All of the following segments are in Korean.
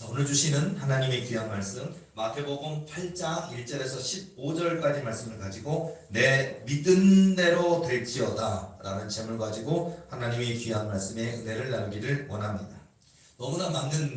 오늘 주시는 하나님의 귀한 말씀 마태복음 8장 1절에서 15절까지 말씀을 가지고 내 믿은 대로 될지어다 라는 제목을 가지고 하나님의 귀한 말씀의 은혜를 나누기를 원합니다. 너무나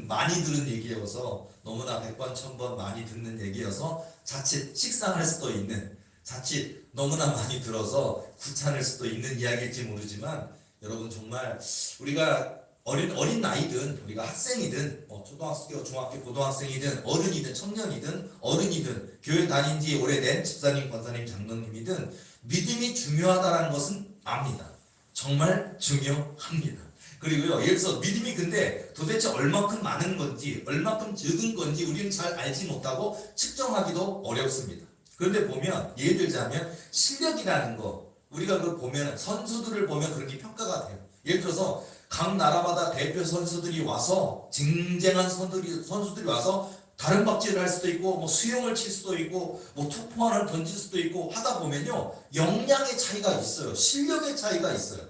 많이 들은 얘기여서 너무나 100번 1000번 많이 듣는 얘기여서 자칫 식상할 수도 있는, 자칫 너무나 많이 들어서 귀찮을 수도 있는 이야기일지 모르지만, 여러분 정말 우리가 어린 나이든 우리가 학생이든 초등학교, 중학교, 고등학생이든 어른이든 청년이든 어른이든 교회 다닌 지 오래된 집사님, 권사님, 장로님이든 믿음이 중요하다는 것은 압니다. 정말 중요합니다. 그리고요, 예를 들어서 믿음이 근데 도대체 얼마큼 많은 건지 얼마큼 적은 건지 우리는 잘 알지 못하고 측정하기도 어렵습니다. 그런데 보면, 예를 들자면 실력이라는 거, 우리가 그걸 보면 선수들을 보면 그런 게 평가가 돼요. 예를 들어서 각 나라마다 대표 선수들이 와서, 쟁쟁한 선수들이 와서 다른 박질을 할 수도 있고, 수영을 칠 수도 있고, 투포환을 던질 수도 있고 하다 보면요, 역량의 차이가 있어요. 실력의 차이가 있어요.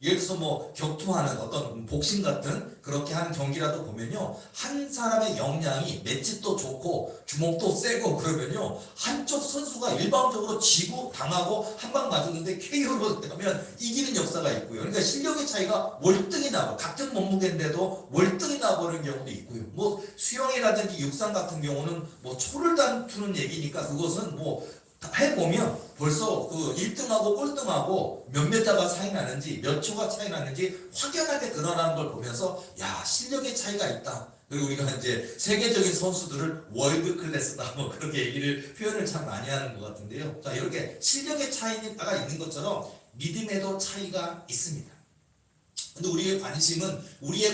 예를 들어서 격투하는 어떤 복싱 같은 그렇게 하는 경기라도 보면요, 한 사람의 역량이 맷집도 좋고 주먹도 세고 그러면요, 한쪽 선수가 일방적으로 지고 당하고 한 방 맞았는데 KO로 하면 이기는 역사가 있고요. 그러니까 실력의 차이가 월등히 나고, 같은 몸무게인데도 월등히 나버리는 경우도 있고요. 수영이라든지 육상 같은 경우는 초를 다투는 얘기니까 그것은 해보면 벌써 그 1등하고 꼴등하고 몇 메타가 차이 나는지, 몇 초가 차이 나는지 확연하게 드러나는 걸 보면서, 야, 실력의 차이가 있다. 그리고 우리가 이제 세계적인 선수들을 월드 클래스다, 그렇게 표현을 참 많이 하는 것 같은데요. 자, 이렇게 실력의 차이가 있는 것처럼 믿음에도 차이가 있습니다. 근데 우리의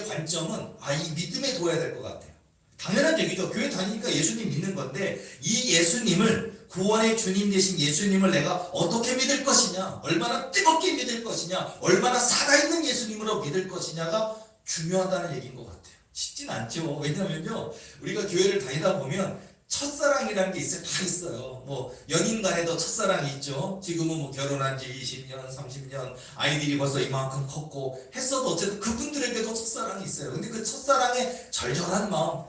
관점은 이 믿음에 둬야 될 것 같아요. 당연한 얘기죠. 교회 다니니까 예수님 믿는 건데, 이 예수님을, 구원의 주님 되신 예수님을 내가 어떻게 믿을 것이냐, 얼마나 뜨겁게 믿을 것이냐, 얼마나 살아있는 예수님으로 믿을 것이냐가 중요하다는 얘기인 것 같아요. 쉽진 않죠. 왜냐면요, 우리가 교회를 다니다 보면 첫사랑이라는 게 있어요. 다 있어요. 연인 간에도 첫사랑이 있죠. 지금은 결혼한 지 20년, 30년, 아이들이 벌써 이만큼 컸고 했어도 어쨌든 그분들에게도 첫사랑이 있어요. 근데 그 첫사랑의 절절한 마음,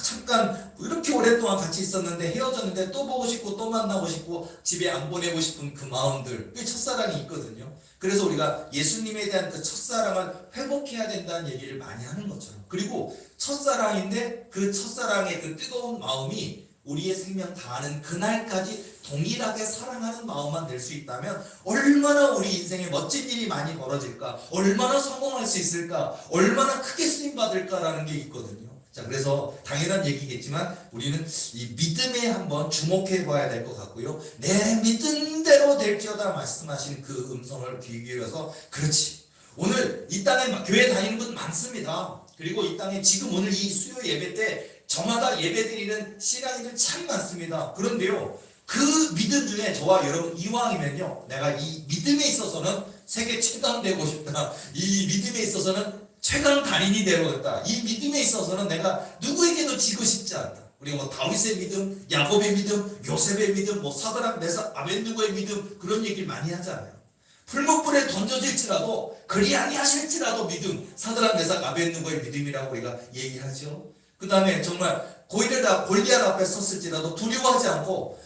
잠깐 이렇게 오랫동안 같이 있었는데 헤어졌는데 또 보고 싶고 또 만나고 싶고 집에 안 보내고 싶은 그 마음들, 그게 첫사랑이 있거든요. 그래서 우리가 예수님에 대한 그 첫사랑을 회복해야 된다는 얘기를 많이 하는 것처럼, 그리고 첫사랑인데 그 첫사랑의 그 뜨거운 마음이 우리의 생명 다하는 그날까지 동일하게 사랑하는 마음만 될 수 있다면 얼마나 우리 인생에 멋진 일이 많이 벌어질까, 얼마나 성공할 수 있을까, 얼마나 크게 쓰임받을까라는 게 있거든요. 자, 그래서 당연한 얘기겠지만 우리는 이 믿음에 한번 주목해 봐야 될 것 같고요. 내 믿은 대로 될지어다 말씀하신 그 음성을 귀 기울여서, 그렇지, 오늘 이 땅에 교회 다니는 분 많습니다. 그리고 이 땅에 지금 오늘 이 수요 예배 때 저마다 예배 드리는 신앙인들 참 많습니다. 그런데요, 그 믿음 중에 저와 여러분 이왕이면요, 내가 이 믿음에 있어서는 세계 최강 되고 싶다, 이 믿음에 있어서는 최강 달인이 되어야겠다, 이 믿음에 있어서는 내가 누구에게도 지고 싶지 않다. 우리가 다윗의 믿음, 야곱의 믿음, 요셉의 믿음, 사드락, 메삭, 아벤누고의 믿음, 그런 얘기를 많이 하잖아요. 풀무불에 던져질지라도 그리 아니하실지라도 믿음, 사드락, 메삭, 아벤누고의 믿음이라고 우리가 얘기하죠. 그 다음에 정말 골리앗 앞에 섰을지라도 두려워하지 않고,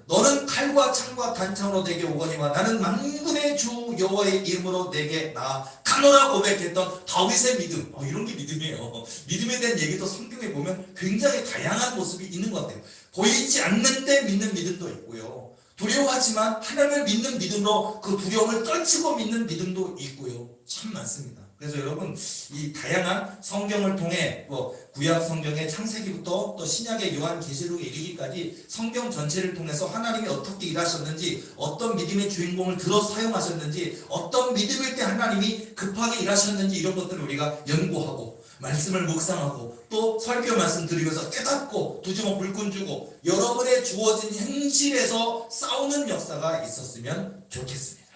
너는 칼과 창과 단창으로 내게 오거니와 나는 만군의 주 여호와의 이름으로 내게 나아가노라 고백했던 다윗의 믿음, 이런 게 믿음이에요. 믿음에 대한 얘기도 성경에 보면 굉장히 다양한 모습이 있는 것 같아요. 보이지 않는데 믿는 믿음도 있고요, 두려워하지만 하나님을 믿는 믿음으로 그 두려움을 떨치고 믿는 믿음도 있고요, 참 많습니다. 그래서 여러분, 이 다양한 성경을 통해 구약 성경의 창세기부터 또 신약의 요한계시록에 이르기까지 성경 전체를 통해서 하나님이 어떻게 일하셨는지, 어떤 믿음의 주인공을 들어 사용하셨는지, 어떤 믿음일 때 하나님이 급하게 일하셨는지, 이런 것들을 우리가 연구하고 말씀을 묵상하고 또 설교 말씀 드리면서 깨닫고 두주먹 불끈 주고 여러분의 주어진 현실에서 싸우는 역사가 있었으면 좋겠습니다.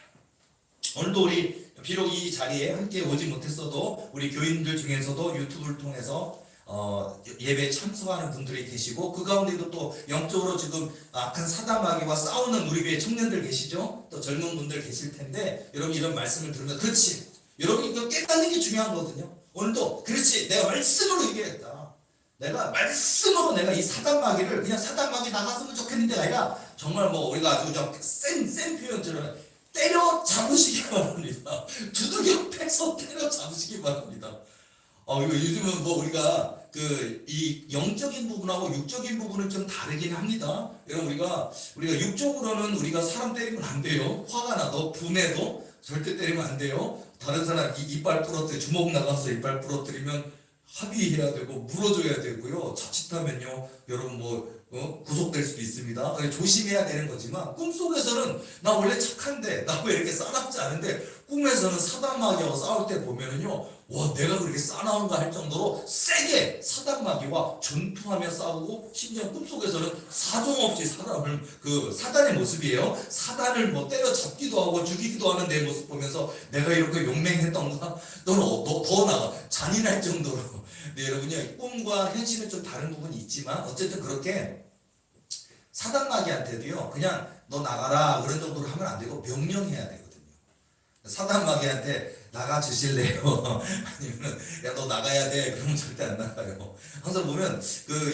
오늘도 우리 비록 이 자리에 함께 오지 못했어도 우리 교인들 중에서도 유튜브를 통해서 예배에 참석하는 분들이 계시고, 그 가운데도 또 영적으로 지금 악한 사단마귀와 싸우는 우리 교회 청년들 계시죠. 또 젊은 분들 계실 텐데, 여러분 이런 말씀을 들으면, 그렇지, 여러분 이거 깨닫는 게 중요한 거거든요. 오늘도 그렇지, 내가 말씀으로 이겨야겠다. 내가 말씀으로 내가 이 사단마귀를 그냥 사단마귀 나갔으면 좋겠는데가 아니라 정말 뭐 우리가 아주 그냥 센 표현처럼 때려 잡으시기 바랍니다. 두들겨 패서 때려 잡으시기 바랍니다. 이거 요즘은 뭐 우리가 이 영적인 부분하고 육적인 부분은 좀 다르긴 합니다. 여러분 우리가 육적으로는 우리가 사람 때리면 안 돼요. 화가 나도 분해도 절대 때리면 안 돼요. 다른 사람 이빨 부러뜨려 주먹 나가서 이빨 부러뜨리면 합의해야 되고 물어줘야 되고요. 자칫하면요 여러분 구속될 수도 있습니다. 조심해야 되는 거지만 꿈속에서는 나 원래 착한데 나 왜 이렇게 싸납지 않은데 꿈에서는 사단마귀하고 싸울 때 보면은요 와 내가 그렇게 싸나운가 할 정도로 세게 사단마귀와 전투하며 싸우고 심지어 꿈속에서는 사정없이 사람을 사단의 모습이에요. 사단을 뭐 때려잡기도 하고 죽이기도 하는 내 모습 보면서 내가 이렇게 용맹했던가 너는 더 나아 잔인할 정도로. 네, 여러분요 꿈과 현실은 좀 다른 부분이 있지만 어쨌든 그렇게 사단마귀한테도요 그냥 너 나가라 그런 정도로 하면 안 되고 명령해야 되거든요. 사단마귀한테 나가 주실래요? 아니면 야 너 나가야 돼 그러면 절대 안 나가요. 항상 보면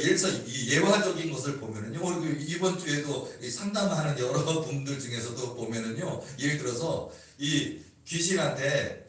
예를 들어서 이 예화적인 것을 보면은요 이번 주에도 상담하는 여러 분들 중에서도 보면은요 예를 들어서 이 귀신한테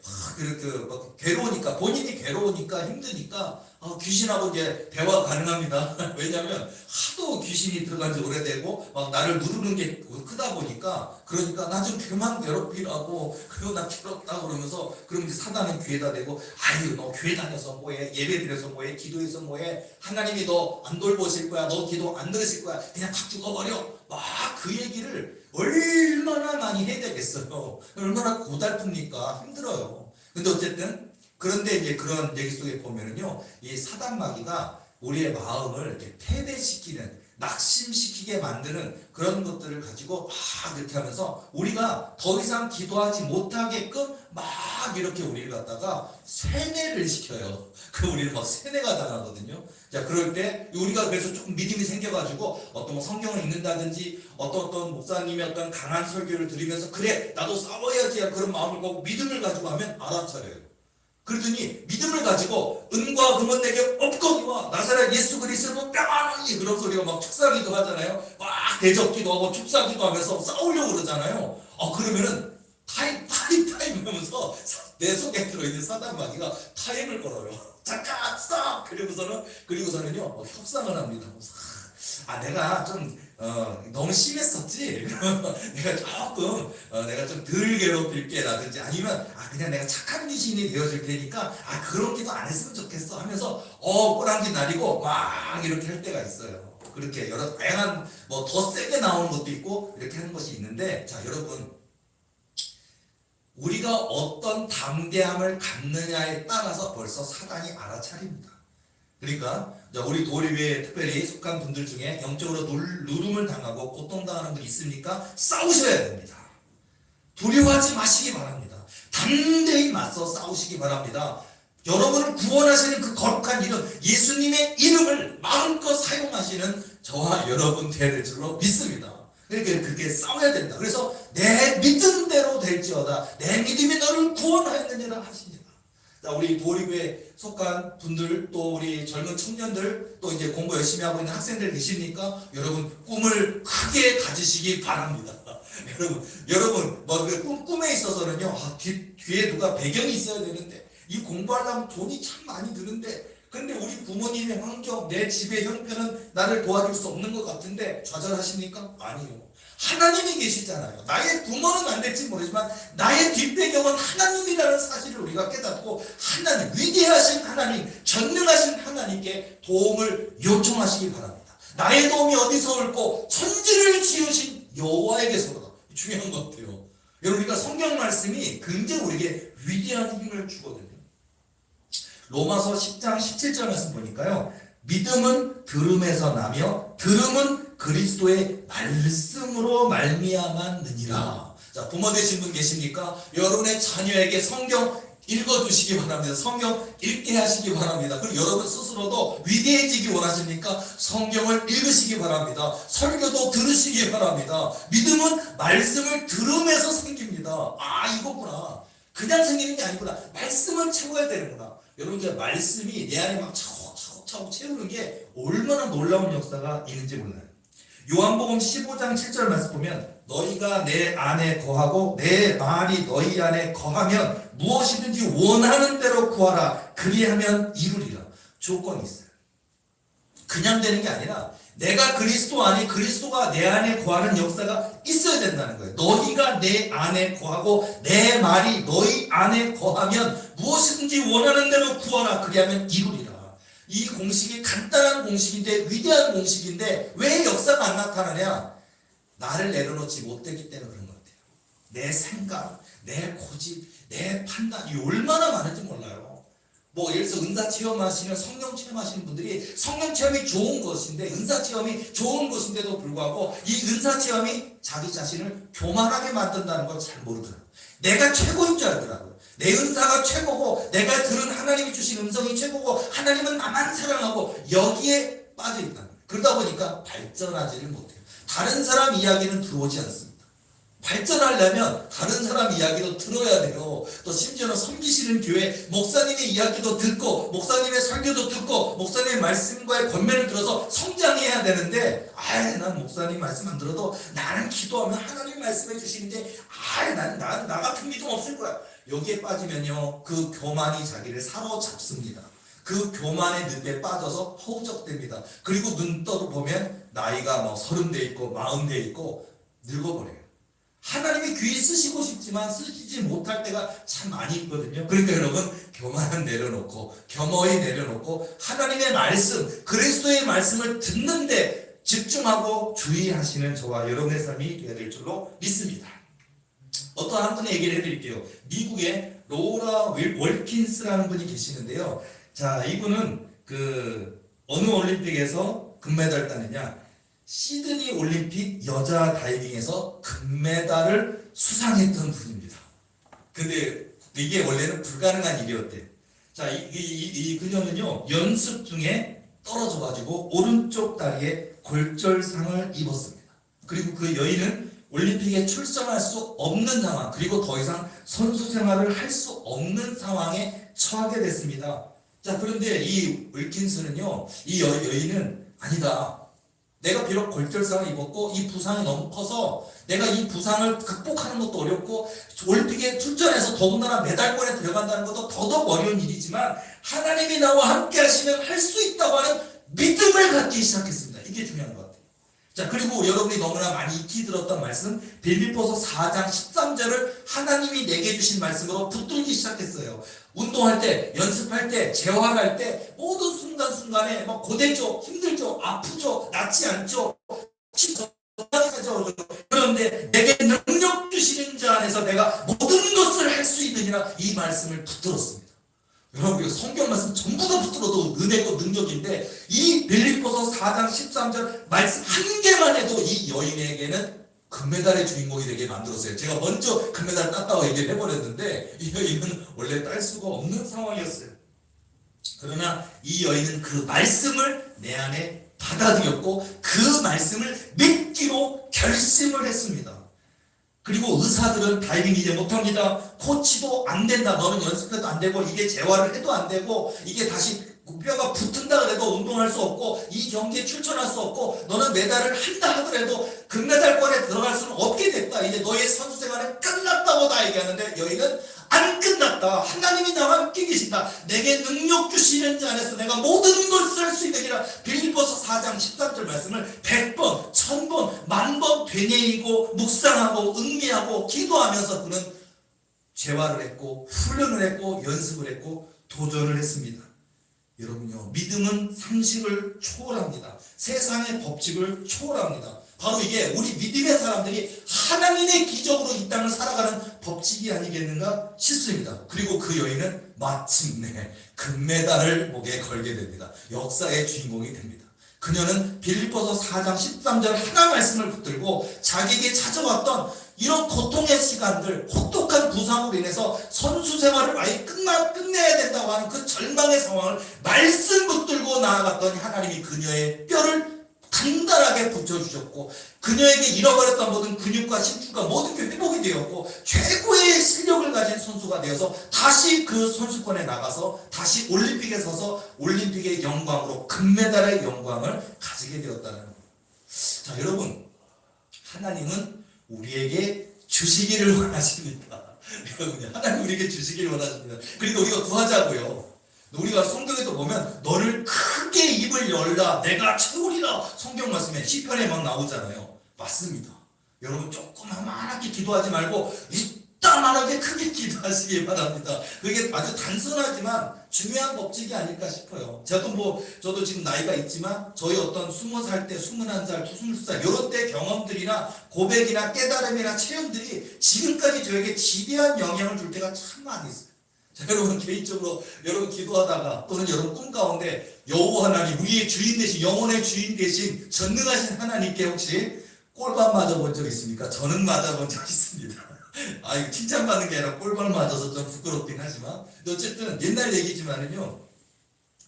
괴로우니까 본인이 괴로우니까 힘드니까 귀신하고 이제 대화 가능합니다. 왜냐하면 하도 귀신이 들어간 지 오래되고 막 나를 누르는 게 크다 보니까 그러니까 나 좀 그만 괴롭히라고 그리고 나 괴롭다 그러면서 그럼 이제 사단은 귀에다 대고 아유 너 교회 다녀서 뭐해 예배 드려서 뭐해 기도해서 뭐해 하나님이 너 안 돌보실 거야 너 기도 안 들으실 거야 그냥 각 죽어버려 막 그 얘기를 얼마나 많이 해야 되겠어요. 얼마나 고달픕니까? 힘들어요. 근데 어쨌든 그런데 이제 그런 얘기 속에 보면은요 이 사단마귀가 우리의 마음을 이렇게 패배시키는 낙심시키게 만드는 그런 것들을 가지고 막 이렇게 하면서 우리가 더 이상 기도하지 못하게끔 막 이렇게 우리를 갖다가 세뇌를 시켜요. 우리를 막 세뇌가 당하거든요. 자, 그럴 때 우리가 그래서 조금 믿음이 생겨가지고 어떤 성경을 읽는다든지 어떤 목사님의 어떤 강한 설교를 들으면서 그래 나도 싸워야지 그런 마음을 갖고 믿음을 가지고 하면 알아차려요. 그러더니 믿음을 가지고 은과 금은 내게 없거니와 나사렛 예수 그리스도는 평안하니 그런 소리가 막 축사기도 하잖아요. 막 대적기도 하고 축사기도 하면서 싸우려고 그러잖아요. 그러면은 타임 하면서 내 속에 들어있는 사단마귀가 타임을 걸어요. 잠깐 스톱 그리고서는요 협상을 합니다. 내가 좀 너무 심했었지. 내가 조금 내가 좀 덜 괴롭힐게 라든지 아니면 그냥 내가 착한 귀신이 되어줄 테니까 그런 기도 안 했으면 좋겠어 하면서 꼬랑지 날리고 막 이렇게 할 때가 있어요. 그렇게 여러 다양한 더 세게 나오는 것도 있고 이렇게 하는 것이 있는데 자 여러분 우리가 어떤 담대함을 갖느냐에 따라서 벌써 사단이 알아차립니다. 그러니까 우리 도리교회에 특별히 속한 분들 중에 영적으로 누름을 당하고 고통당하는 분 있습니까? 싸우셔야 됩니다. 두려워하지 마시기 바랍니다. 담대히 맞서 싸우시기 바랍니다. 여러분을 구원하시는 그 거룩한 이름 예수님의 이름을 마음껏 사용하시는 저와 여러분 되는 줄로 믿습니다. 그러니까 그게 싸워야 된다. 그래서 내 믿음대로 될지어다 내 믿음이 너를 구원하였느니라 하시니라. 자, 우리 도리교회에 속한 분들 또 우리 젊은 청년들 또 이제 공부 열심히 하고 있는 학생들 계십니까? 여러분 꿈을 크게 가지시기 바랍니다. 여러분 꿈에 있어서는요 뒤에 누가 배경이 있어야 되는데 이 공부하려면 돈이 참 많이 드는데 근데 우리 부모님의 환경 내 집의 형편은 나를 도와줄 수 없는 것 같은데 좌절하십니까? 아니요. 하나님이 계시잖아요. 나의 부모는 안 될지 모르지만 나의 뒷배경은 하나님이라는 사실을 우리가 깨닫고 하나님 위대하신 하나님 전능하신 하나님께 도움을 요청하시기 바랍니다. 나의 도움이 어디서 올고 천지를 지으신 여호와에게서로다. 중요한 것 같아요. 여러분 우리가 성경 말씀이 굉장히 우리에게 위대한 힘을 주거든요. 로마서 10장 17절 말씀 보니까요 믿음은 들음에서 나며 들음은 그리스도의 말씀으로 말미암았느니라. 자, 부모 되신 분 계십니까? 여러분의 자녀에게 성경 읽어주시기 바랍니다. 성경 읽게 하시기 바랍니다. 그리고 여러분 스스로도 위대해지기 원하십니까? 성경을 읽으시기 바랍니다. 설교도 들으시기 바랍니다. 믿음은 말씀을 들음에서 생깁니다. 이거구나. 그냥 생기는 게 아니구나. 말씀을 채워야 되는구나. 여러분 이제 말씀이 내 안에 막 차곡차곡 차곡차곡 채우는 게 얼마나 놀라운 역사가 있는지 몰라요. 요한복음 15장 7절 말씀 보면 너희가 내 안에 거하고 내 말이 너희 안에 거하면 무엇이든지 원하는 대로 구하라. 그리하면 이루리라. 조건이 있어요. 그냥 되는 게 아니라 내가 그리스도 안에 그리스도가 내 안에 거하는 역사가 있어야 된다는 거예요. 너희가 내 안에 거하고 내 말이 너희 안에 거하면 무엇이든지 원하는 대로 구하라. 그리하면 이루리라. 이 공식이 간단한 공식인데 위대한 공식인데 왜 역사가 안 나타나냐? 나를 내려놓지 못했기 때문에 그런 것 같아요. 내 생각, 내 고집, 내 판단이 얼마나 많은지 몰라요. 뭐 예를 들어서 은사 체험하시는 성령 체험하시는 분들이 성령 체험이 좋은 것인데 은사 체험이 좋은 것인데도 불구하고 이 은사 체험이 자기 자신을 교만하게 만든다는 걸 잘 모르더라고요. 내가 최고인 줄 알더라고요. 내 은사가 최고고 내가 들은 하나님이 주신 음성이 최고고 하나님은 나만 사랑하고 여기에 빠져있다는 거예요. 그러다 보니까 발전하지를 못해요. 다른 사람 이야기는 들어오지 않습니다. 발전하려면 다른 사람 이야기도 들어야 돼요. 또 심지어는 섬기시는 교회 목사님의 이야기도 듣고 목사님의 설교도 듣고 목사님의 말씀과의 권면을 들어서 성장해야 되는데 난 목사님 말씀 안 들어도 나는 기도하면 하나님 말씀해 주시는데 나 같은 믿음 없을 거야. 여기에 빠지면요 그 교만이 자기를 사로잡습니다. 그 교만의 늪에 빠져서 허우적됩니다. 그리고 눈 떠보면 나이가 뭐 30대 있고 40대 있고 늙어버려요. 하나님이 귀히 쓰시고 싶지만 쓰시지 못할 때가 참 많이 있거든요. 그러니까 여러분 교만은 내려놓고 겸허히 내려놓고 하나님의 말씀 그리스도의 말씀을 듣는데 집중하고 주의하시는 저와 여러분의 삶이 되어야 될 줄로 믿습니다. 어떤 한 분의 얘기를 해드릴게요. 미국에 로라 월킨스라는 분이 계시는데요. 자, 이분은 어느 올림픽에서 금메달을 따느냐 시드니 올림픽 여자 다이빙에서 금메달을 수상했던 분입니다. 근데 이게 원래는 불가능한 일이었대요. 자, 이 그녀는요 연습 중에 떨어져가지고 오른쪽 다리에 골절상을 입었습니다. 그리고 그 여인은 올림픽에 출전할 수 없는 상황, 그리고 더 이상 선수 생활을 할 수 없는 상황에 처하게 됐습니다. 자, 그런데 이 윌킨스는요, 이 여인은 아니다. 내가 비록 골절상을 입었고 이 부상이 너무 커서 내가 이 부상을 극복하는 것도 어렵고 올림픽에 출전해서 더군다나 메달권에 들어간다는 것도 더더욱 어려운 일이지만 하나님이 나와 함께 하시면 할 수 있다고 하는 믿음을 갖기 시작했습니다. 이게 중요한 것 같아요. 자, 그리고 여러분이 너무나 많이 익히 들었던 말씀 빌립보서 4장 13절을 하나님이 내게 주신 말씀으로 붙들기 시작했어요. 운동할 때, 연습할 때, 재활할 때 모든 순간순간에 막 고되죠, 힘들죠, 아프죠, 낫지 않죠, 그런데 내게 능력 주시는 자 안에서 내가 모든 것을 할 수 있느니라 이 말씀을 붙들었습니다. 여러분 성경 말씀 전부 다 붙들어도 은혜고 능력인데 이 빌립보서 4장 13절 말씀 한 개만 해도 이 여인에게는 금메달의 주인공이 되게 만들었어요. 제가 먼저 금메달 땄다고 얘기를 해버렸는데 이 여인은 원래 딸 수가 없는 상황이었어요. 그러나 이 여인은 그 말씀을 내 안에 받아들였고 그 말씀을 믿기로 결심을 했습니다. 그리고 의사들은 다이빙 이제 못합니다. 코치도 안 된다. 너는 연습해도 안 되고 이게 재활을 해도 안 되고 이게 다시 뼈가 붙은다 그래도 운동할 수 없고 이 경기에 출전할 수 없고 너는 메달을 한다 하더라도 금메달권에 들어갈 수는 없게 됐다. 이제 너의 선수 생활은 끝났다고 다 얘기하는데 여인은 안 끝났다. 하나님이 나와 함께 계신다. 내게 능력 주시는 자 안에서 내가 모든 것을 할 수 있느니라. 빌립보서 4장 13절 말씀을 100번, 1000번, 10,000번 되뇌이고 묵상하고 응미하고 기도하면서 그는 재활을 했고 훈련을 했고 연습을 했고 도전을 했습니다. 여러분요, 믿음은 상식을 초월합니다. 세상의 법칙을 초월합니다. 바로 이게 우리 믿음의 사람들이 하나님의 기적으로 이 땅을 살아가는 법칙이 아니겠는가 싶습니다. 그리고 그 여인은 마침내 금메달을 목에 걸게 됩니다. 역사의 주인공이 됩니다. 그녀는 빌립보서 4장 13절 하나 말씀을 붙들고 자기에게 찾아왔던 이런 고통의 시간들, 혹독한 부상으로 인해서 선수 생활을 아예 끝내야 된다고 하는 그 절망의 상황을 말씀 붙들고 나아갔더니 하나님이 그녀의 뼈를 단단하게 붙여주셨고 그녀에게 잃어버렸던 모든 근육과 심줄과 모든 게 회복이 되었고 최고의 실력을 가진 선수가 되어서 다시 그 선수권에 나가서 다시 올림픽에 서서 올림픽의 영광으로 금메달의 영광을 가지게 되었다는 거예요. 자, 여러분, 하나님은 우리에게 주시기를 원하십니다. 여러분, 하나님 우리에게 주시기를 원하십니다. 그러니까 우리가 구하자고요. 우리가 성경에도 보면 너를 크게 입을 열라 내가 채우리라 성경 말씀에 시편에 막 나오잖아요. 맞습니다. 여러분 조그마하게 기도하지 말고 이따만하게 크게 기도하시기 바랍니다. 그게 아주 단순하지만 중요한 법칙이 아닐까 싶어요. 저도 지금 나이가 있지만 저희 어떤 20살 때 21살, 20살 이런 때 경험들이나 고백이나 깨달음이나 체험들이 지금까지 저에게 지대한 영향을 줄 때가 참 많이 있어요. 자, 여러분 개인적으로 여러분 기도하다가 또는 여러분 꿈 가운데 여호와 하나님 우리의 주인 되신 영혼의 주인 되신 전능하신 하나님께 혹시 꼴밤 맞아본 적 있습니까? 저는 맞아본 적 있습니다. 이거 칭찬받는 게 아니라 꼴밤 맞아서 좀 부끄럽긴 하지만 어쨌든 옛날 얘기지만은요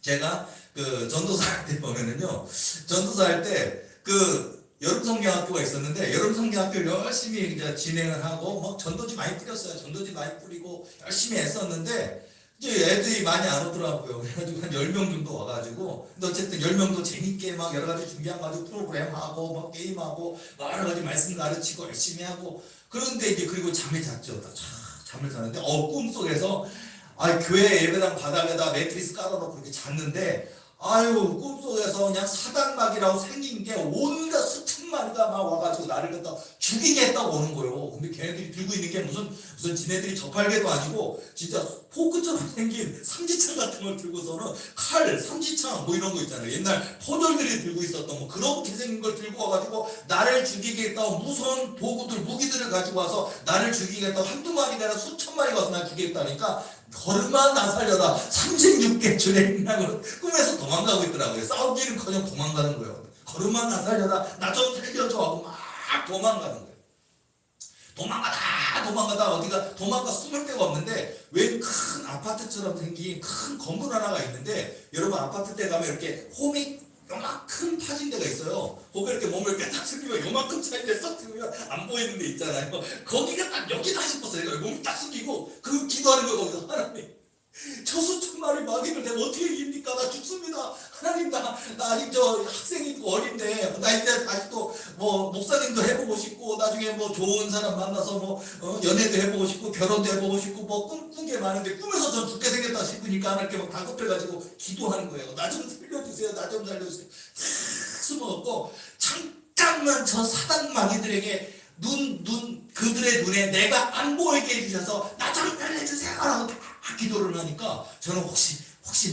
제가 그 전도사 할 때 보면은요 전도사 할 때 그 여름성경학교가 있었는데 여름성경학교를 열심히 이제 진행을 하고 막 전도지 많이 뿌렸어요. 전도지 많이 뿌리고 열심히 했었는데 이제 애들이 많이 안 오더라고요. 그래가지고 한 10명 정도 와가지고 근데 어쨌든 10명도 재밌게 막 여러 가지 준비해가지고 프로그램 하고 막 게임하고 막 여러 가지 말씀 가르치고 열심히 하고 그런데 이제 그리고 잠이 잤죠. 잠을 잤는데 꿈속에서 교회 예배당 바닥에다 매트리스 깔아놓고 이렇게 잤는데 꿈속에서 그냥 사단막이라고 생긴 게 온갖 수천 마리가 막 와가지고 나를 갖다 죽이겠다고 오는 거예요. 근데 걔네들이 들고 있는 게 무슨 지네들이 저팔계도 아니고 진짜 포크처럼 생긴 삼지창 같은 걸 들고서는 칼, 삼지창 뭐 이런 거 있잖아요. 옛날 포졸들이 들고 있었던 뭐 그렇게 생긴 걸 들고 와가지고 나를 죽이겠다고 무서운 도구들, 무기들을 가지고 와서 나를 죽이겠다고 한두 마리가 아니라 수천 마리가 와서 날 죽이겠다니까 걸음아 나 살려라 36개 주의 인랑으로 꿈에서 도망가고 있더라고요. 싸우기는커녕 도망가는 거예요. 걸음아 나 살려라 나 좀 살려줘 하고 막 도망가는 거예요. 도망가다 어디가 도망가 숨을 데가 없는데 왜 큰 아파트처럼 생긴 큰 건물 하나가 있는데 여러분 아파트 때 가면 이렇게 홈이 요만큼 파진 데가 있어요. 거기 이렇게 몸을 이렇게 딱 숙이면 요만큼 차인데 싹 숙이면 안 보이는 데 있잖아요. 거기가 딱 여기다 싶었어요. 몸을 딱 숙이고 그 기도하는 거 거기서 하나님 저 수천 마리 마귀를 내가 어떻게 이깁니까? 나 죽습니다. 하나님 나 아직 저 학생이고 어린데 나 이제 아직도 뭐 목사님도 해보고 싶고 나중에 뭐 좋은 사람 만나서 뭐 연애도 해보고 싶고 결혼도 해보고 싶고 뭐 꿈꾼 게 많은데 꿈에서 전 죽게 생겼다 싶으니까 하나님께 막 다급해가지고 기도하는 거예요. 나 좀 살려주세요. 나 좀 살려주세요. 숨어갖고 잠깐만 저 사단 마귀들에게 그들의 눈에 내가 안 보이게 해주셔서 나 좀 살려주세요 라고 다 기도를 하니까 저는 혹시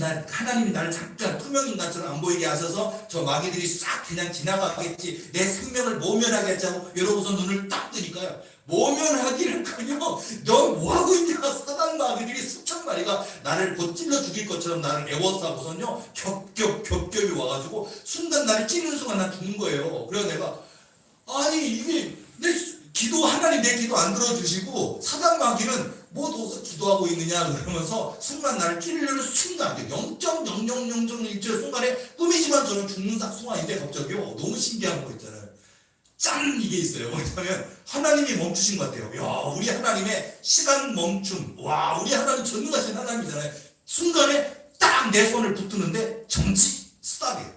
하나님이 나를 잠깐 투명인간처럼 안 보이게 하셔서 저 마귀들이 싹 그냥 지나가겠지 내 생명을 모면하겠지 하고 이러고서 눈을 딱 뜨니까요 모면하기는커녕 너 뭐하고 있냐 사단 마귀들이 수천 마리가 나를 곧 찔러 죽일 것처럼 나를 애워싸고선요 겹겹이 와가지고 순간 나를 찌르는 순간 난 죽는 거예요. 그래서 내가 이게 하나님 내 기도 안 들어주시고 사단 마귀는 뭐 도서 기도하고 있느냐 그러면서 순간 나를 찌르려는 순간 0.0001초 순간에 꿈이지만 저는 죽는 순간인데 갑자기요 너무 신기한 거 있잖아요. 짠 이게 있어요. 뭐냐면 하나님이 멈추신 것 같아요. 야 우리 하나님의 시간 멈춤. 와 우리 하나님 전능하신 하나님이잖아요. 순간에 딱 내 손을 붙드는데 정지 스탑이에요.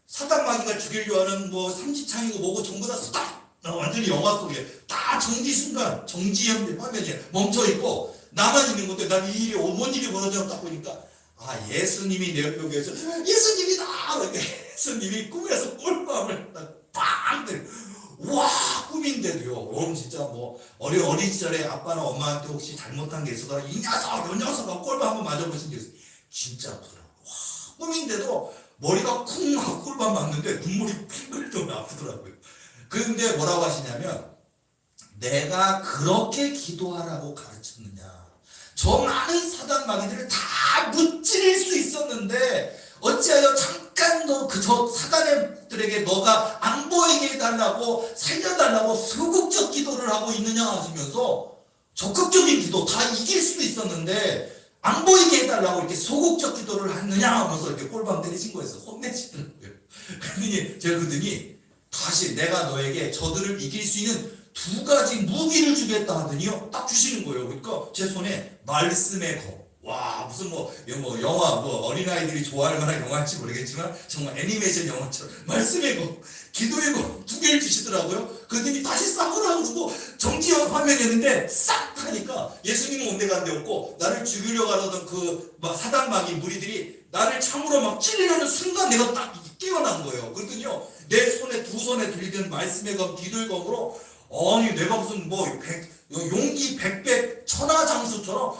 사단 마귀가 죽이려 하는 뭐 삼지창이고 뭐고 전부 다 스탑. 완전히 영화 속에 다 정지 순간 정지 화면이 멈춰있고 나만 있는 건데 난 이 일이 뭔 일이 벌어졌나 딱 보니까 예수님이 내 옆에 계셔 예수님이다 이렇게 예수님이 꿈에서 꿀밤을 빵 때려 와 꿈인데도요. 여러분 진짜 뭐 어린 시절에 아빠나 엄마한테 혹시 잘못한 게 있어서 이 녀석 하고 꿀밤 한번 맞아보신 적 있어요? 진짜 아프더라고. 와 꿈인데도 머리가 쿵 하고 꿀밤 맞는데 눈물이 핑글 돌면 아프더라고요. 그런데 뭐라고 하시냐면 내가 그렇게 기도하라고 가르쳤느냐. 저 많은 사단 마귀들을 다 무찌를 수 있었는데 어찌하여 잠깐 저 사단들에게 너가 안 보이게 해달라고 살려달라고 소극적 기도를 하고 있느냐 하시면서 적극적인 기도 다 이길 수도 있었는데 안 보이게 해달라고 이렇게 소극적 기도를 하느냐 하면서 이렇게 꼴밤 때리신 거였어요. 혼내시더라고요. 근데 제가 그랬더니 다시 내가 너에게 저들을 이길 수 있는 두 가지 무기를 주겠다 하더니요, 딱 주시는 거예요. 그러니까 제 손에 말씀의 검. 와, 무슨 뭐 영화, 어린아이들이 좋아할 만한 영화인지 모르겠지만 정말 애니메이션 영화처럼 말씀의 검, 기도의 검 두 개를 주시더라고요. 그랬더니 다시 싹으로 그러고 정지형 화면이었는데 싹 하니까 예수님은 온데 간데 없고 나를 죽이려고 하던 그 막 사단마귀 무리들이 나를 참으로 막 찔리려는 순간 내가 딱 깨어난 거예요. 그랬더니요, 내 손에 두 손에 들리던 말씀의 검, 기도의 검으로 아니 내가 무슨 용기 백백 천하장수처럼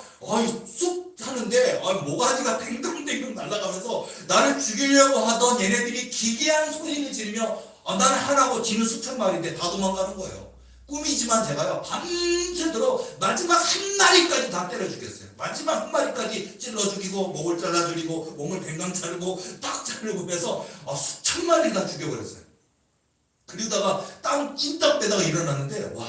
쑥 하는데 모가지가 댕덩댕덩 날아가면서 나를 죽이려고 하던 얘네들이 기괴한 소리를 지르며 나는 하나고 지는 수천 마리인데 다 도망가는 거예요. 꿈이지만 제가요 밤새도록 마지막 한 마리까지 다 때려 죽였어요. 마지막 한 마리까지 찔러 죽이고 목을 잘라 죽이고 몸을 뱅강 자르고 딱 자르고 해서 수천 마리 다 죽여버렸어요. 그러다가 땅 찐딱 빼다가 일어났는데 와,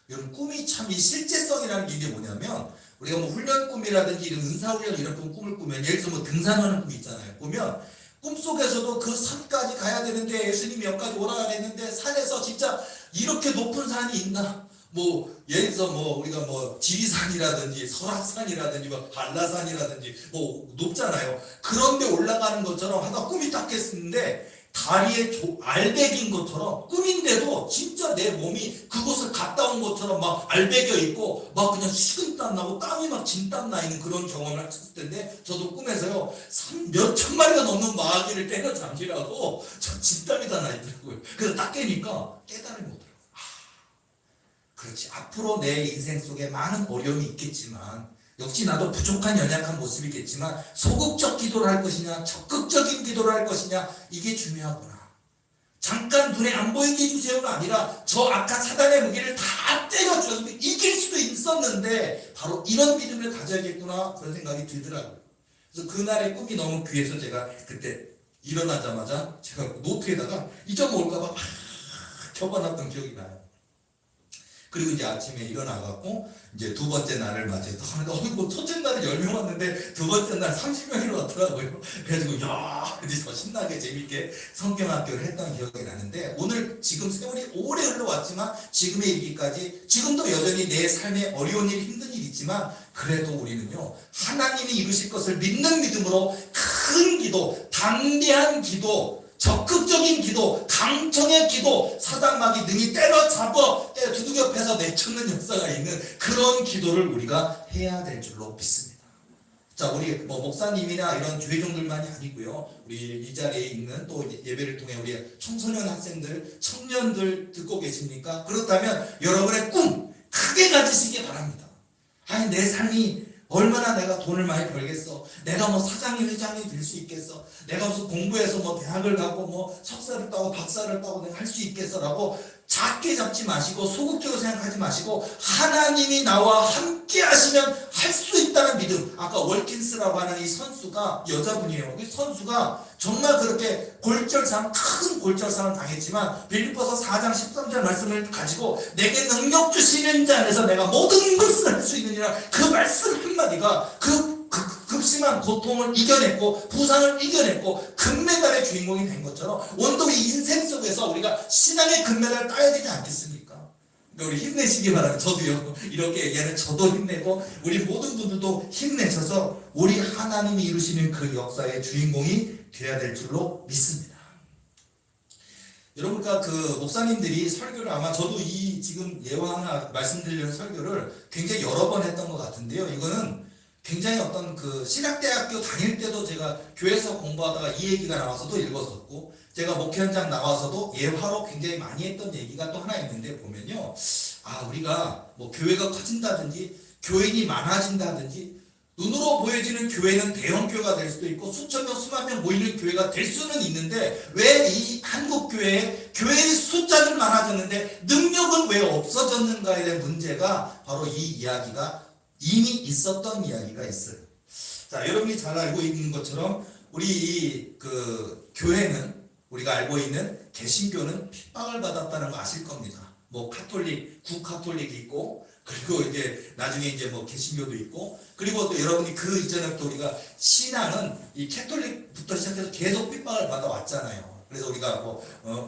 여러분 꿈이 참 이 실제성이라는 게 이게 뭐냐면 우리가 뭐 훈련 꿈이라든지 이런 은사훈련 이런 꿈을 꾸면 예를 들어서 뭐 등산하는 꿈이 있잖아요. 꾸면 꿈속에서도 그 산까지 가야 되는데 예수님이 여기까지 오라가 됐는데 산에서 진짜 이렇게 높은 산이 있나? 뭐 예를 들어서 우리가 지리산이라든지 설악산이라든지 한라산이라든지 높잖아요. 그런데 올라가는 것처럼 하다 꿈이 딱 깼는데 다리에 알배기인 것처럼 꿈인데도 진짜 내 몸이 그곳을 갔다 온 것처럼 막 알배겨 있고 막 그냥 식은땀 나고 땀이 막 진땀 나 있는 그런 경험을 했을 텐데 저도 꿈에서요 몇천 마리가 넘는 마귀를 때려 잠시라고 저 진땀이 다 나 있더라고요. 그래서 딱 깨니까 깨달음이 오더라고요. 그렇지, 앞으로 내 인생 속에 많은 어려움이 있겠지만 역시 나도 부족한 연약한 모습이겠지만 소극적 기도를 할 것이냐 적극적인 기도를 할 것이냐 이게 중요하구나. 잠깐 눈에 안 보이게 해주세요가 아니라 저 악한 사단의 무기를 다 때려주어서 이길 수도 있었는데 바로 이런 믿음을 가져야겠구나 그런 생각이 들더라고요. 그래서 그날의 꿈이 너무 귀해서 제가 그때 일어나자마자 제가 노트에다가 잊어먹을까봐 막 적어놨던 기억이 나요. 그리고 이제 아침에 일어나갖고 이제 두 번째 날을 맞이해서 첫째 날은 10명 왔는데 두 번째 날 30명이 왔더라고요. 그래가지고 어디서 신나게 재밌게 성경학교를 했던 기억이 나는데 오늘 지금 세월이 오래 흘러왔지만 지금에 이르기까지 지금도 여전히 내 삶에 어려운 일 힘든 일 있지만 그래도 우리는요 하나님이 이루실 것을 믿는 믿음으로 큰 기도, 담대한 기도, 적극적인 기도, 강청의 기도, 사단마귀 능히 때려잡아 두들겨 패서 내쫓는 역사가 있는 그런 기도를 우리가 해야 될 줄로 믿습니다. 자, 우리 목사님이나 이런 교회종들만이 아니고요. 우리 이 자리에 있는 또 예배를 통해 우리 청소년 학생들, 청년들 듣고 계십니까? 그렇다면 여러분의 꿈 크게 가지시기 바랍니다. 아니 내 삶이 얼마나 내가 돈을 많이 벌겠어? 내가 사장이 회장이 될 수 있겠어? 내가 무슨 공부해서 대학을 가고 석사를 따고 박사를 따고 내가 할 수 있겠어? 라고 작게 잡지 마시고 소극적으로 생각하지 마시고 하나님이 나와 함께 하시면 할 수 있다는 믿음. 아까 월킨스라고 하는 이 선수가 여자분이에요. 이 선수가 정말 그렇게 큰 골절상을 당했지만 빌립보서 4장 13절 말씀을 가지고 내게 능력 주시는 자 안에서 내가 모든 것을 할 수 있느니라 그 말씀 한마디가 극심한 고통을 이겨냈고 부상을 이겨냈고 금메달의 주인공이 된 것처럼 오늘도 이 인생 속에서 우리가 신앙의 금메달을 따야 되지 않겠습니까? 우리 힘내시기 바랍니다. 저도요 이렇게 얘기하는 저도 힘내고 우리 모든 분들도 힘내셔서 우리 하나님이 이루시는 그 역사의 주인공이 되어야 될 줄로 믿습니다. 여러분, 그러니까 그 목사님들이 설교를 아마 저도 이 지금 예화나 말씀드리는 설교를 굉장히 여러 번 했던 것 같은데요. 이거는 굉장히 어떤 그 신학대학교 다닐 때도 제가 교회에서 공부하다가 이 얘기가 나와서도 읽었었고 제가 목회 현장 나와서도 예화로 굉장히 많이 했던 얘기가 또 하나 있는데 보면요. 우리가 교회가 커진다든지 교인이 많아진다든지 눈으로 보여지는 교회는 대형 교회가 될 수도 있고 수천 명, 수만 명 모이는 교회가 될 수는 있는데 왜 이 한국 교회의 숫자는 많아졌는데 능력은 왜 없어졌는가에 대한 문제가 바로 이 이야기가 이미 있었던 이야기가 있어요. 자, 여러분이 잘 알고 있는 것처럼 우리 그 교회는 우리가 알고 있는 개신교는 핍박을 받았다는 거 아실 겁니다. 카톨릭, 구카톨릭이 있고 그리고 이제 나중에 이제 개신교도 있고 그리고 또 여러분이 그 이전에부터 우리가 신앙은 이 캐톨릭부터 시작해서 계속 핍박을 받아왔잖아요. 그래서 우리가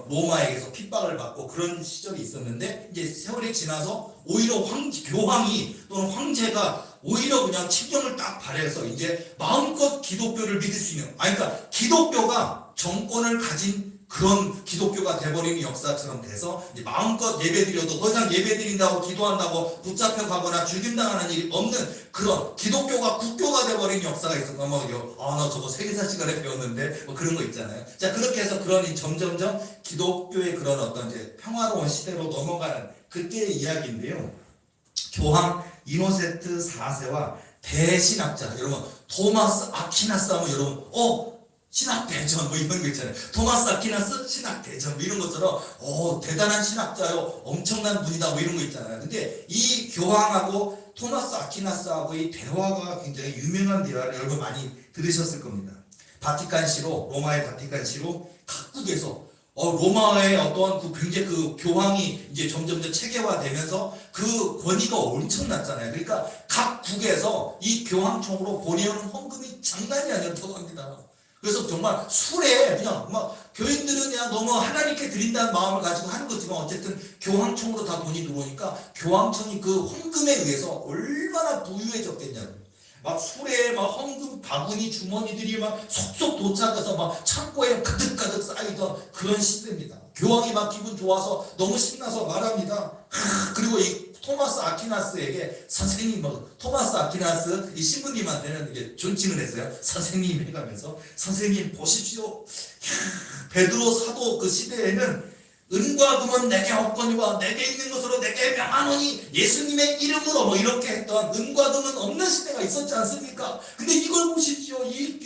로마에게서 핍박을 받고 그런 시절이 있었는데 이제 세월이 지나서 오히려 교황이 또는 황제가 오히려 그냥 친경을 딱 발해서 이제 마음껏 기독교를 믿을 수 있는, 그러니까 기독교가 정권을 가진 그런 기독교가 돼버리는 역사처럼 돼서 이제 마음껏 예배드려도 더 이상 예배드린다고 기도한다고 붙잡혀가거나 죽임당하는 일이 없는 그런 기독교가 국교가 돼버린 역사가 있었고, 나 저거 세계사 시간에 배웠는데 그런 거 있잖아요. 자, 그렇게 해서 그런 점점점 기독교의 그런 어떤 이제 평화로운 시대로 넘어가는 그때의 이야기인데요. 교황 이노센트 4세와 대신학자 여러분 토마스 아퀴나스 하면 여러분 신학대전 이런 거 있잖아요. 토마스 아퀴나스 신학대전 이런 것처럼 대단한 신학자요, 엄청난 분이다 이런 거 있잖아요. 근데 이 교황하고 토마스 아퀴나스하고의 대화가 굉장히 유명한 대화를 여러분 많이 들으셨을 겁니다. 바티칸시로, 로마의 바티칸시로 각국에서 로마의 어떠한 굉장히 교황이 이제 점점 더 체계화되면서 그 권위가 엄청났잖아요. 그러니까 각 국에서 이 교황청으로 보내오는 헌금이 장난이 아니었다고 합니다. 그래서 정말 술에 그냥 교인들은 그냥 너무 하나님께 드린다는 마음을 가지고 하는 거지만 어쨌든 교황청으로 다 돈이 들어오니까 교황청이 그 헌금에 의해서 얼마나 부유해졌겠냐고. 술에 헌금 바구니 주머니들이 속속 도착해서 창고에 가득가득 쌓이던 그런 시대입니다. 교황이 기분 좋아서 너무 신나서 말합니다. 그리고 이 토마스 아퀴나스에게 선생님, 토마스 아퀴나스 이 신부님한테는 이게 존칭을 했어요. 선생님 해가면서 선생님 보십시오. 베드로 사도 그 시대에는 은과 금은 내게 없거니와 내게 있는 것으로 내게 명하노니 예수님의 이름으로 이렇게 했던 은과 금은 없는 시대가 있었지 않습니까? 근데 이걸 보십시오. 이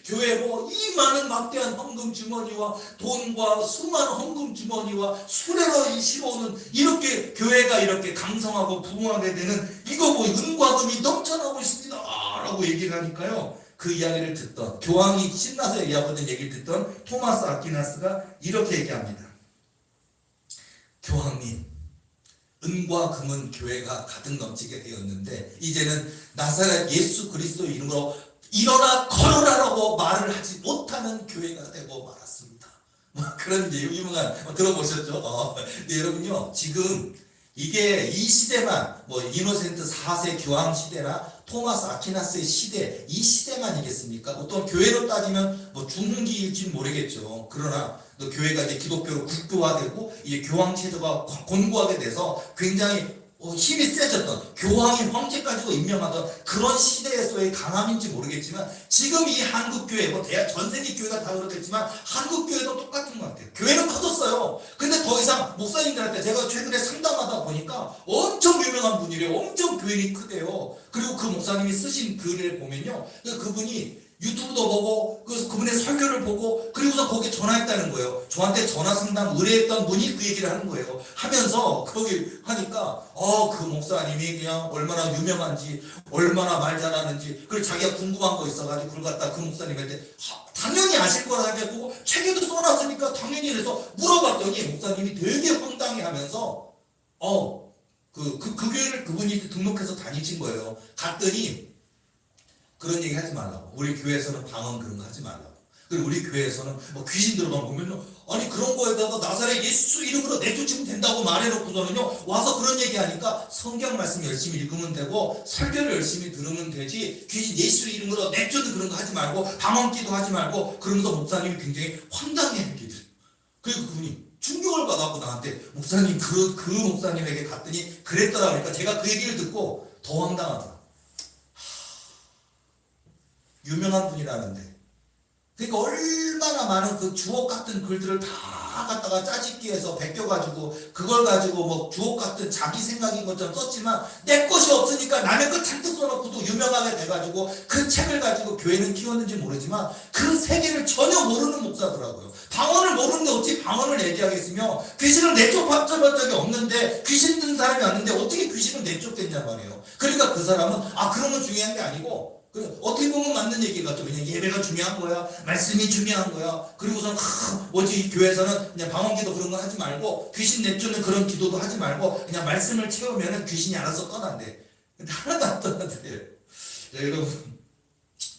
교회 이 많은 막대한 헌금 주머니와 돈과 수많은 헌금 주머니와 수레로 이 실어오는 이렇게 교회가 이렇게 강성하고 부흥하게 되는 이거 은과 금이 넘쳐나고 있습니다 라고 얘기를 하니까요. 그 이야기를 듣던 교황이 신나서 얘기하거든 얘기를 듣던 토마스 아퀴나스가 이렇게 얘기합니다. 교황님, 은과 금은 교회가 가득 넘치게 되었는데 이제는 나사렛 예수 그리스도 이름으로 일어나 걸어라라고 말을 하지 못하는 교회가 되고 말았습니다. 그런 이제 유명한 들어보셨죠? 네, 여러분요, 지금 이게 이 시대만 이노센트 4세 교황 시대나 토마스 아퀴나스의 시대, 이 시대만이겠습니까? 어떤 교회로 따지면 중흥기일지 모르겠죠. 그러나 교회가 이제 기독교로 국교화되고 이제 교황 체제가 권고하게 돼서 굉장히 힘이 세졌던 교황이 황제까지도 임명하던 그런 시대에서의 강함인지 모르겠지만 지금 이 한국교회 전 세계 교회가 다 그렇겠지만 한국교회도 똑같은 것 같아요. 교회는 커졌어요. 근데 더 이상 목사님들한테 제가 최근에 상담하다 보니까 엄청 유명한 분이래요. 엄청 교인이 크대요. 그리고 그 목사님이 쓰신 글을 보면요, 그분이 유튜브도 보고 그분의 설교를 보고 그리고서 거기에 전화했다는 거예요. 저한테 전화 상담 의뢰했던 분이 그 얘기를 하는 거예요. 하면서 거기 하니까 그 목사님이 그냥 얼마나 유명한지 얼마나 말 잘하는지 그리고 자기가 궁금한 거 있어가지고 그걸 갖다 그 목사님한테 당연히 아실 거라 생각하고 책에도 써놨으니까 당연히 그래서 물어봤더니 목사님이 되게 황당해하면서 그 교회를 그분이 등록해서 다니신 거예요. 갔더니 그런 얘기 하지 말라고. 우리 교회에서는 방언 그런 거 하지 말라고. 그리고 우리 교회에서는 귀신 들어간 보면요, 아니 그런 거에다가 나사렛 예수 이름으로 내쫓으면 된다고 말해놓고서는요 와서 그런 얘기하니까 성경 말씀 열심히 읽으면 되고 설교를 열심히 들으면 되지 귀신 예수 이름으로 내쫓는 그런 거 하지 말고 방언기도 하지 말고 그러면서 목사님이 굉장히 황당해하게 돼요. 그리고 그분이 충격을 받았고 나한테 목사님 그 목사님에게 갔더니 그랬더라. 그러니까 제가 그 얘기를 듣고 더 황당하더라. 유명한 분이라는데 그러니까 얼마나 많은 그 주옥 같은 글들을 다 갖다가 짜집기해서 베껴가지고 그걸 가지고 주옥 같은 자기 생각인 것처럼 썼지만 내 것이 없으니까 남의 것 잔뜩 써놓고도 유명하게 돼가지고 그 책을 가지고 교회는 키웠는지 모르지만 그 세계를 전혀 모르는 목사더라고요. 방언을 모르는데 어찌 방언을 얘기하겠으며 귀신을 내쫓아본 적이 없는데 귀신 든 사람이 왔는데 어떻게 귀신을 내쫓겠냐 말이에요. 그러니까 그 사람은 그런 건 중요한 게 아니고 어떻게 보면 맞는 얘기 같죠. 그냥 예배가 중요한 거야. 말씀이 중요한 거야. 그리고선 이 교회에서는 그냥 방언기도 그런 거 하지 말고 귀신 내쫓는 그런 기도도 하지 말고 그냥 말씀을 채우면은 귀신이 알아서 떠난대. 근데 하나도 안 떠난대요. 여러분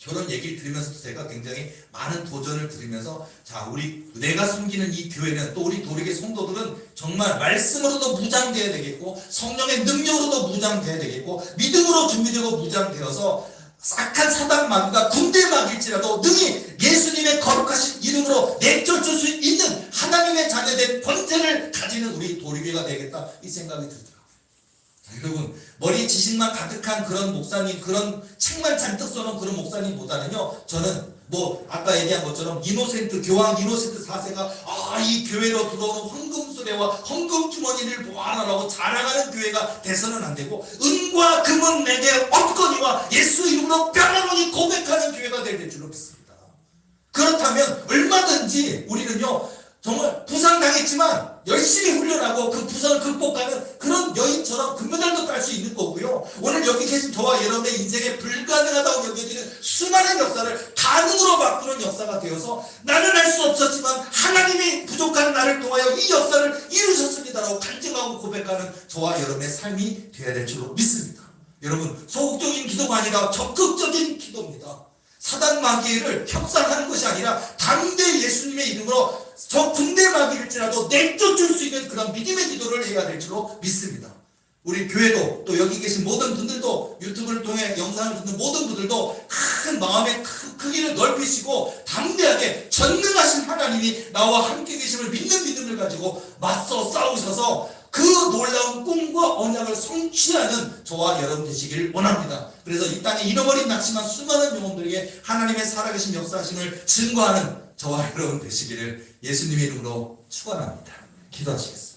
저런 얘기를 들으면서도 제가 굉장히 많은 도전을 들으면서 자, 내가 섬기는 이 교회는 또 우리 도리계 성도들은 정말 말씀으로도 무장되어야 되겠고 성령의 능력으로도 무장되어야 되겠고 믿음으로 준비되고 무장되어서 악한 사단 마귀가 군대 마귀일지라도 능히 예수님의 거룩하신 이름으로 내쫓을 수 있는 하나님의 자녀된 권세를 가지는 우리 도리교회가 되겠다, 이 생각이 들더라고요. 여러분, 머리 지식만 가득한 그런 목사님, 그런 책만 잔뜩 써놓은 그런 목사님보다는요, 저는 아까 얘기한 것처럼 교황 이노센트 4세가 이 교회로 들어오는 황금수레와 헌금주머니를 보아라라고 자랑하는 교회가 돼서는 안 되고, 은과 금은 내게 없거니와 예수 이름으로 뼈나무니 고백하는 교회가 될 줄로 믿습니다. 그렇다면 얼마든지 우리는요, 정말 부상당했지만 열심히 훈련하고 그 부상을 극복하는 그런 여인처럼 금메달도 딸 수 있는 거고요. 오늘 여기 계신 저와 여러분의 인생에 불가능하다고 여겨지는 수많은 역사를 가능으로 바꾸는 역사가 되어서 나는 할 수 없었지만 하나님이 부족한 나를 통하여 이 역사를 이루셨습니다라고 간증하고 고백하는 저와 여러분의 삶이 되어야 될 줄로 믿습니다. 여러분, 소극적인 기도가 아니라 적극적인 기도입니다. 사단 마귀를 협상하는 것이 아니라 담대 예수님의 이름으로 저 군대 마귀일지라도 내쫓을 수 있는 그런 믿음의 기도를 해야 될 줄로 믿습니다. 우리 교회도 또 여기 계신 모든 분들도 유튜브를 통해 영상을 듣는 모든 분들도 큰 마음의 크기를 넓히시고 담대하게 전능하신 하나님이 나와 함께 계심을 믿는 믿음을 가지고 맞서 싸우셔서 그 놀라운 꿈과 언약을 성취하는 저와 여러분 되시기를 원합니다. 그래서 이 땅에 잃어버린 낙심한 수많은 영혼들에게 하나님의 살아계신 역사하심을 증거하는 저와 여러분 되시기를 예수님의 이름으로 축원합니다. 기도하시겠습니다.